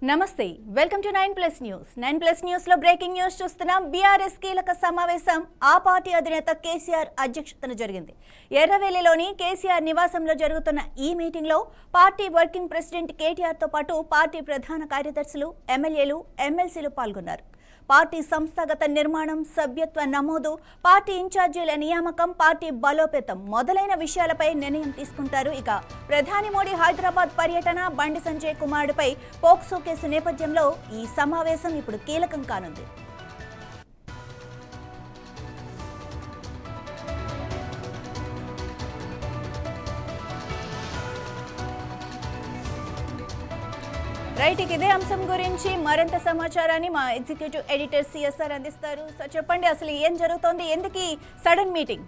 నమస్తే welcome to 9+ news 9+ news లో breaking news చూస్తున్నాం. బీఆర్ఎస్ కీలక సమావేశం ఆ పార్టీ అధినేత కేసీఆర్ అధ్యక్షతన జరిగింది. ఎర్రవెల్లిలోని కేసీఆర్ నివాసంలో జరుగుతున్న ఈ మీటింగ్ లో పార్టీ వర్కింగ్ ప్రెసిడెంట్ కేటీఆర్ తో పాటు పార్టీ ప్రధాన కార్యదర్శులు, ఎమ్మెల్యేలు, ఎమ్మెల్సీలు పాల్గొన్నారు. పార్టీ సంస్థాగత నిర్మాణం, సభ్యత్వ నమోదు, పార్టీ ఇన్ఛార్జీల నియామకం, పార్టీ బలోపేతం మొదలైన విషయాలపై నిర్ణయం తీసుకుంటారు. ఇక ప్రధాని మోడీ హైదరాబాద్ పర్యటన, బండి సంజయ్ కుమారుడిపై పోక్సో కేసు నేపథ్యంలో ఈ సమావేశం ఇప్పుడు కీలకం కానుంది. రైట్, ఇదే అంశం గురించి మరింత సమాచారాన్ని మా ఎగ్జిక్యూటివ్ ఎడిటర్ సిఎస్ఆర్ అందిస్తారు. సో చెప్పండి, అసలు ఏం జరుగుతోంది, ఎందుకు సడన్ మీటింగ్?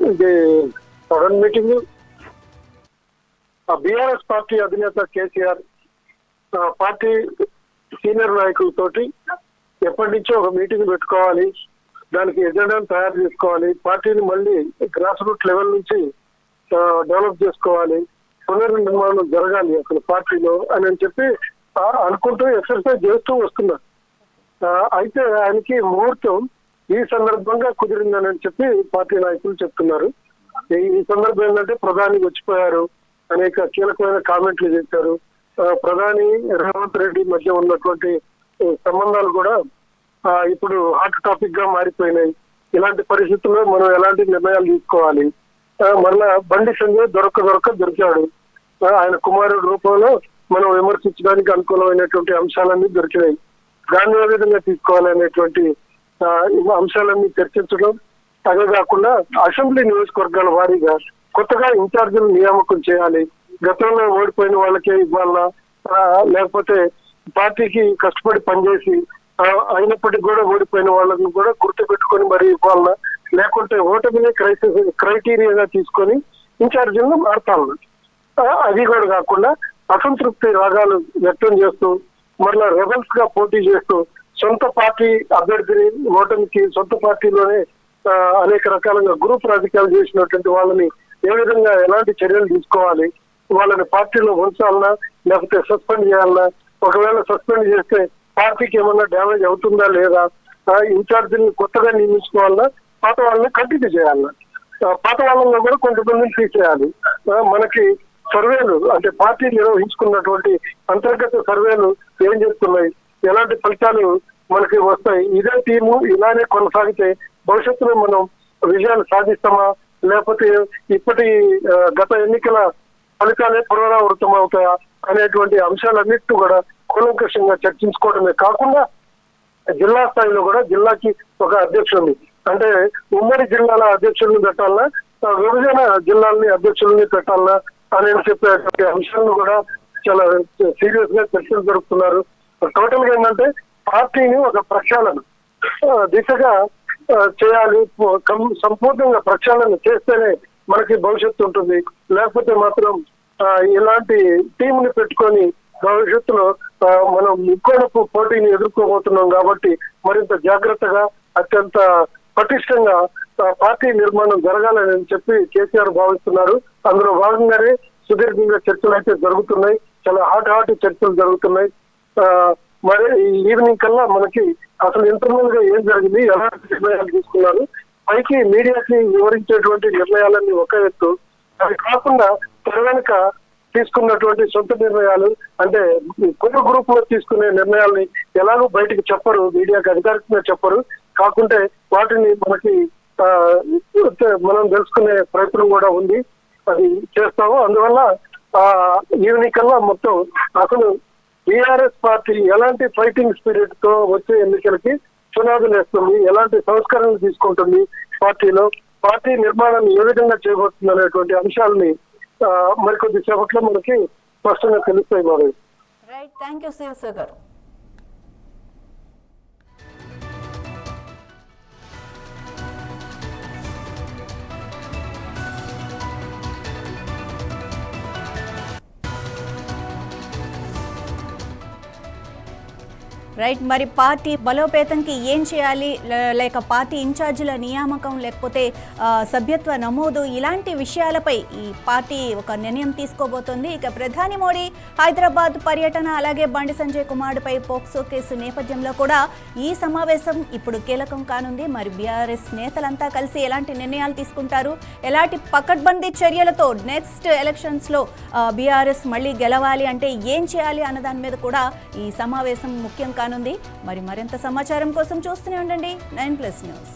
ఇది సడన్ మీటింగ్ బీఆర్ఎస్ పార్టీ అధినేత కేసీఆర్ పార్టీ సీనియర్ నాయకులతోటి ఎప్పటి నుంచో ఒక మీటింగ్ పెట్టుకోవాలి, దానికి ఎజెండాను తయారు చేసుకోవాలి, పార్టీని మళ్ళీ గ్రాస్ రూట్ లెవెల్ నుంచి డెవలప్ చేసుకోవాలి, పునర్నిర్మాణం జరగాలి అసలు పార్టీలో అని చెప్పి అనుకుంటూ ఎక్సర్సైజ్ చేస్తూ వస్తున్నారు. అయితే ఆయనకి ముహూర్తం ఈ సందర్భంగా కుదిరిందని చెప్పి పార్టీ నాయకులు చెప్తున్నారు. ఈ సందర్భం ఏంటంటే ప్రధాని వచ్చిపోయారు, అనేక కీలకమైన కామెంట్లు చేశారు. ప్రధాని రేవంత్ రెడ్డి మధ్య ఉన్నటువంటి సంబంధాలు కూడా ఇప్పుడు హాట్ టాపిక్ గా మారిపోయినాయి. ఇలాంటి పరిస్థితుల్లో మనం ఎలాంటి నిర్ణయాలు తీసుకోవాలి? మళ్ళా బండి సంజయ్ దొరికాడు. ఆయన కుమారుడు రూపంలో మనం విమర్శించడానికి అనుకూలమైనటువంటి అంశాలన్నీ దొరికినాయి. దాన్ని ఏ విధంగా తీసుకోవాలనేటువంటి అంశాలన్నీ చర్చించడం, అదే కాకుండా అసెంబ్లీ నియోజకవర్గాల వారీగా కొత్తగా ఇన్ఛార్జీలు నియామకం చేయాలి. గతంలో ఓడిపోయిన వాళ్ళకే ఇవ్వాలా, లేకపోతే పార్టీకి కష్టపడి పనిచేసి అయినప్పటికీ కూడా ఓడిపోయిన వాళ్ళని కూడా గుర్తుపెట్టుకొని మరి ఇవ్వాలా, లేకుంటే ఓటమినే క్రైటీరియాగా తీసుకొని ఇన్ఛార్జీలను మార్చాలి. అది కూడా కాకుండా అసంతృప్తి రాగాలు వ్యక్తం చేస్తూ మరలా రెబల్స్ గా పోటీ చేస్తూ సొంత పార్టీ అభ్యర్థిని ఓటమికి సొంత పార్టీలోనే అనేక రకాలుగా గ్రూప్ రాజకీయాలు చేసినటువంటి వాళ్ళని ఏ విధంగా ఎలాంటి చర్యలు తీసుకోవాలి, వాళ్ళని పార్టీలో ఉంచాలన్నా లేకపోతే సస్పెండ్ చేయాలన్నా, ఒకవేళ సస్పెండ్ చేస్తే పార్టీకి ఏమన్నా డ్యామేజ్ అవుతుందా లేదా, ఇన్ఛార్జీని కొత్తగా నియమించుకోవాలన్నా పాత వాళ్ళని కంటిన్యూ చేయాలన్నా, పాత వాళ్ళలో కూడా కొంతమందిని తీసేయాలి. మనకి సర్వేలు అంటే పార్టీ నిర్వహించుకున్నటువంటి అంతర్గత సర్వేలు ఏం చేస్తున్నాయి, ఎలాంటి ఫలితాలు మనకి వస్తాయి, ఇదే టీము ఇలానే కొనసాగితే భవిష్యత్తులో మనం విజయాలు సాధిస్తామా, లేకపోతే ఇప్పటి గత ఎన్నికల ఫలితాలే పునరావృతం అవుతాయా అనేటువంటి అంశాలన్నిటి కూడా కూలంకషంగా చర్చించుకోవడమే కాకుండా జిల్లా స్థాయిలో కూడా జిల్లాకి ఒక అధ్యక్షుడిని, అంటే ఉమ్మడి జిల్లాల అధ్యక్షుల్ని పెట్టాలన్నా, విభజన జిల్లాలని అధ్యక్షుల్ని పెట్టాలన్నా అని చెప్పేటువంటి అంశాలను కూడా చాలా సీరియస్ గా చర్చలు జరుపుతున్నారు. టోటల్ గా ఏంటంటే పార్టీని ఒక ప్రక్షాళన దిశగా చేయాలి. సంపూర్ణంగా ప్రక్షాళన చేస్తేనే మనకి భవిష్యత్తు ఉంటుంది. లేకపోతే మాత్రం ఇలాంటి టీంని పెట్టుకొని భవిష్యత్తులో మనం ముక్కోణపు పోటీని ఎదుర్కోబోతున్నాం కాబట్టి మరింత జాగ్రత్తగా అత్యంత పటిష్టంగా పార్టీ నిర్మాణం జరగాలని చెప్పి కేసీఆర్ భావిస్తున్నారు. అందులో భాగంగానే సుదీర్ఘంగా చర్చలు అయితే జరుగుతున్నాయి, చాలా హాట్ చర్చలు జరుగుతున్నాయి. మరి ఈవినింగ్ కల్లా మనకి అసలు ఇంటర్నల్ గా ఏం జరిగింది, ఎలాంటి నిర్ణయాలు తీసుకున్నారు, పైకి మీడియాకి వివరించేటువంటి నిర్ణయాలన్నీ ఒక ఎత్తు, అవి కాకుండా తెర వెనుక తీసుకున్నటువంటి సొంత నిర్ణయాలు అంటే కొన్ని గ్రూప్ లో తీసుకునే నిర్ణయాల్ని ఎలాగో బయటకు చెప్పరు, మీడియాకి అధికారికంగా చెప్పరు, కాకుంటే వాటిని మనకి మనం తెలుసుకునే ప్రయత్నం కూడా ఉంది, అది చేస్తాము. అందువల్ల ఈవినింగ్ కల్లా మొత్తం అసలు బీఆర్ఎస్ పార్టీ ఎలాంటి ఫైటింగ్ స్పిరిట్ తో వచ్చే ఎన్నికలకి పునాదులు వేస్తుంది, ఎలాంటి సంస్కరణలు తీసుకుంటుంది, పార్టీలో పార్టీ నిర్మాణాన్ని ఏ విధంగా చేయబోతుంది అనేటువంటి అంశాలని మరికొద్ది సేపట్లో మనకి స్పష్టంగా తెలుస్తాయి. మరి రైట్, థ్యాంక్ యూ సిఎస్ఆర్ గారు. రైట్, మరి పార్టీ బలోపేతంకి ఏం చేయాలి, లేక పార్టీ ఇన్ఛార్జీల నియామకం, లేకపోతే సభ్యత్వ నమోదు, ఇలాంటి విషయాలపై ఈ పార్టీ ఒక నిర్ణయం తీసుకోబోతోంది. ఇక ప్రధాని మోడీ హైదరాబాద్ పర్యటన, అలాగే బండి సంజయ్ కుమార్పై పోక్సో కేసు నేపథ్యంలో కూడా ఈ సమావేశం ఇప్పుడు కీలకం కానుంది. మరి బీఆర్ఎస్ నేతలంతా కలిసి ఎలాంటి నిర్ణయాలు తీసుకుంటారు, ఎలాంటి పకడ్బందీ చర్యలతో నెక్స్ట్ ఎలక్షన్స్లో బీఆర్ఎస్ మళ్ళీ గెలవాలి అంటే ఏం చేయాలి అన్న దాని మీద కూడా ఈ సమావేశం ముఖ్యం కానుంది. మరి మరింత సమాచారం కోసం చూస్తూనే ఉండండి 9+ న్యూస్.